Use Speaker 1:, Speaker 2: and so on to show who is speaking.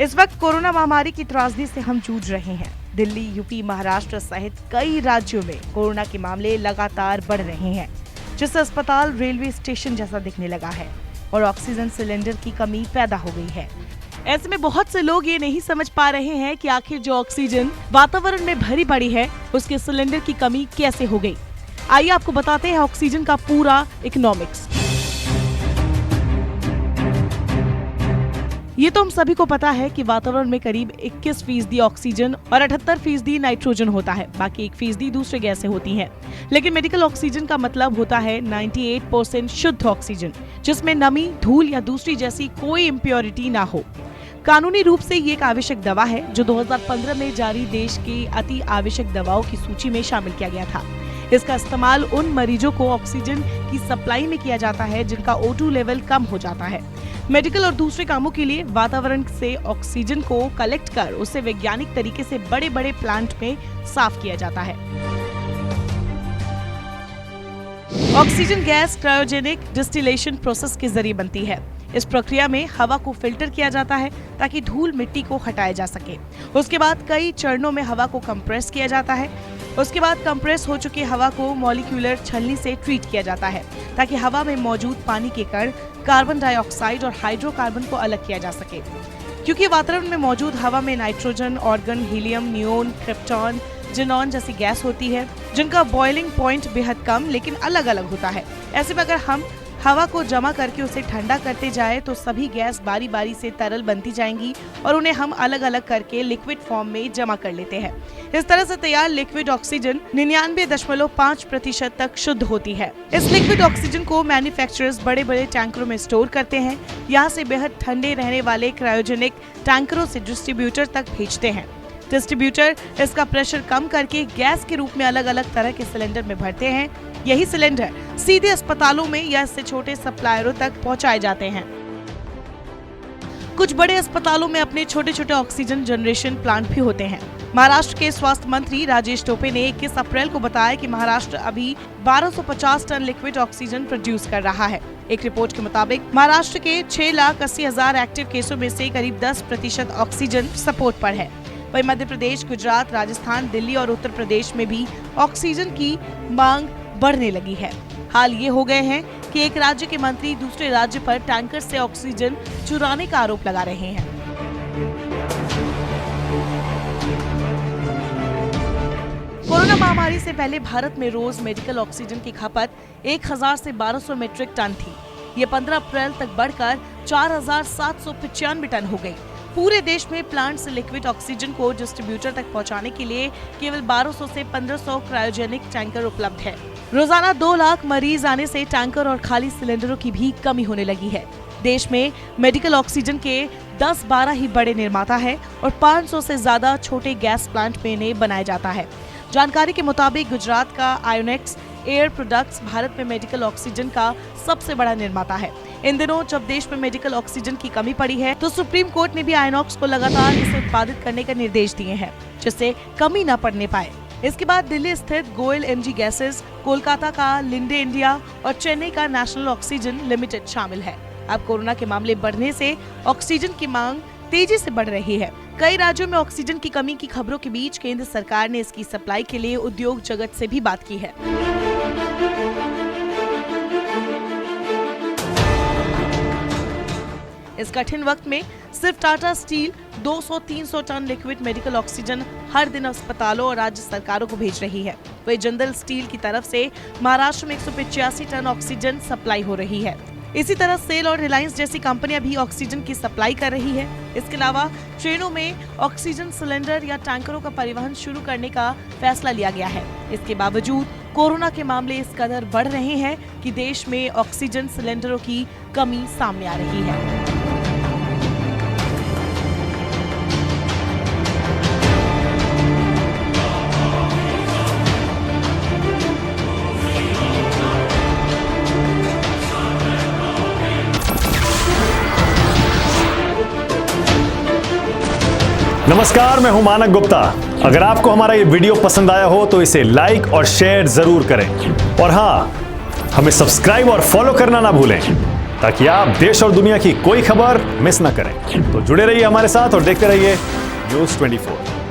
Speaker 1: इस वक्त कोरोना महामारी की त्रासदी से हम जूझ रहे हैं। दिल्ली, यूपी, महाराष्ट्र सहित कई राज्यों में कोरोना के मामले लगातार बढ़ रहे हैं, जिससे अस्पताल रेलवे स्टेशन जैसा दिखने लगा है और ऑक्सीजन सिलेंडर की कमी पैदा हो गई है। ऐसे में बहुत से लोग ये नहीं समझ पा रहे हैं कि आखिर जो ऑक्सीजन वातावरण में भरी पड़ी है, उसके सिलेंडर की कमी कैसे हो गई। आइए आपको बताते हैं ऑक्सीजन का पूरा इकोनॉमिक्स। ये तो हम सभी को पता है कि वातावरण में करीब 21% ऑक्सीजन और 78% नाइट्रोजन होता है। बाकी 1% दूसरे गैसें होती हैं। लेकिन मेडिकल ऑक्सीजन का मतलब होता है 98% शुद्ध ऑक्सीजन, जिसमें नमी, धूल या दूसरी जैसी कोई इम्प्योरिटी ना हो। कानूनी रूप से ये एक आवश्यक दवा है जो 2015 में जारी देश की अति आवश्यक दवाओं की सूची में शामिल किया गया था। इसका इस्तेमाल उन मरीजों को ऑक्सीजन की सप्लाई में किया जाता है जिनका O2 लेवल कम हो जाता है। मेडिकल और दूसरे कामों के लिए वातावरण से ऑक्सीजन को कलेक्ट कर उसे वैज्ञानिक तरीके से बड़े बड़े प्लांट में साफ किया जाता है। Oxygen gas cryogenic distillation process के जरिए बनती है। इस प्रक्रिया में हवा को फिल्टर किया जाता है ताकि धूल मिट्टी को हटाया जा सके। उसके बाद कई चरणों में हवा को कंप्रेस किया जाता है। उसके बाद कंप्रेस हो चुकी हवा को मॉलिक्यूलर छलनी से ट्रीट किया जाता है ताकि हवा में मौजूद पानी के कण, कार्बन डाइऑक्साइड और हाइड्रोकार्बन को अलग किया जा सके। क्योंकि वातावरण में मौजूद हवा में nitrogen, organ, helium, neon, krypton, xenon जैसी गैस होती है, जिनका बॉइलिंग पॉइंट बेहद कम लेकिन अलग अलग होता है। ऐसे में अगर हम हवा को जमा करके उसे ठंडा करते जाए तो सभी गैस बारी बारी से तरल बनती जाएंगी और उन्हें हम अलग अलग करके लिक्विड फॉर्म में जमा कर लेते हैं। इस तरह से तैयार लिक्विड ऑक्सीजन 99.5% तक शुद्ध होती है। इस लिक्विड ऑक्सीजन को मैन्युफैक्चरर्स बड़े बड़े टैंकरों में स्टोर करते हैं। यहाँ से बेहद ठंडे रहने वाले क्रायोजेनिक टैंकरों से डिस्ट्रीब्यूटर तक भेजते हैं। डिस्ट्रीब्यूटर इसका प्रेशर कम करके गैस के रूप में अलग अलग तरह के सिलेंडर में भरते हैं। यही सिलेंडर सीधे अस्पतालों में या इससे छोटे सप्लायरों तक पहुंचाए जाते हैं। कुछ बड़े अस्पतालों में अपने छोटे छोटे ऑक्सीजन जनरेशन प्लांट भी होते हैं। महाराष्ट्र के स्वास्थ्य मंत्री राजेश टोपे ने 21 अप्रैल को बताया कि महाराष्ट्र अभी 1250 टन लिक्विड ऑक्सीजन प्रोड्यूस कर रहा है। एक रिपोर्ट के मुताबिक महाराष्ट्र के 6,80,000 एक्टिव केसों में से करीब 10% ऑक्सीजन सपोर्ट पर है। वहीं मध्य प्रदेश, गुजरात, राजस्थान, दिल्ली और उत्तर प्रदेश में भी ऑक्सीजन की मांग बढ़ने लगी है। हाल ये हो गए हैं कि एक राज्य के मंत्री दूसरे राज्य पर टैंकर से ऑक्सीजन चुराने का आरोप लगा रहे हैं। कोरोना महामारी से पहले भारत में रोज मेडिकल ऑक्सीजन की खपत 1000 से 1200 मीट्रिक टन थी। ये 15 अप्रैल तक बढ़कर 4795 टन हो गई। पूरे देश में प्लांट से लिक्विड ऑक्सीजन को डिस्ट्रीब्यूटर तक पहुंचाने के लिए केवल 1200 से 1500 क्रायोजेनिक टैंकर उपलब्ध है। रोजाना 2 लाख मरीज आने से टैंकर और खाली सिलेंडरों की भी कमी होने लगी है। देश में मेडिकल ऑक्सीजन के 10-12 ही बड़े निर्माता है और 500 से ज्यादा छोटे गैस प्लांट में इन्हें बनाया जाता है। जानकारी के मुताबिक गुजरात का आयोनेक्स एयर प्रोडक्ट्स भारत में मेडिकल ऑक्सीजन का सबसे बड़ा निर्माता है। इन दिनों जब देश में मेडिकल ऑक्सीजन की कमी पड़ी है तो सुप्रीम कोर्ट ने भी आयोनेक्स को लगातार इसे उत्पादित करने का निर्देश दिए हैं, जिससे कमी न पड़ने पाए। इसके बाद दिल्ली स्थित गोयल एमजी गैसेस, कोलकाता का लिंडे इंडिया और चेन्नई का नेशनल ऑक्सीजन लिमिटेड शामिल है। अब कोरोना के मामले बढ़ने से ऑक्सीजन की मांग तेजी से बढ़ रही है। कई राज्यों में ऑक्सीजन की कमी की खबरों के बीच केंद्र सरकार ने इसकी सप्लाई के लिए उद्योग जगत से भी बात की है। इस कठिन वक्त में सिर्फ Tata Steel 200-300 ton liquid medical oxygen हर दिन अस्पतालों और राज्य सरकारों को भेज रही है। वहीं जिंदल स्टील की तरफ से महाराष्ट्र में 185 टन ऑक्सीजन सप्लाई हो रही है। इसी तरह सेल और रिलायंस जैसी कंपनियां भी ऑक्सीजन की सप्लाई कर रही है। इसके अलावा ट्रेनों में ऑक्सीजन सिलेंडर या टैंकरों का परिवहन शुरू करने का फैसला लिया गया है। इसके बावजूद कोरोना के मामले इस कदर बढ़ रहे हैं कि देश में ऑक्सीजन सिलेंडरों की कमी सामने आ रही है।
Speaker 2: नमस्कार, मैं हूं मानक गुप्ता। अगर आपको हमारा ये वीडियो पसंद आया हो तो इसे लाइक और शेयर जरूर करें और हां, हमें सब्सक्राइब और फॉलो करना ना भूलें ताकि आप देश और दुनिया की कोई खबर मिस ना करें। तो जुड़े रहिए हमारे साथ और देखते रहिए न्यूज़ 24।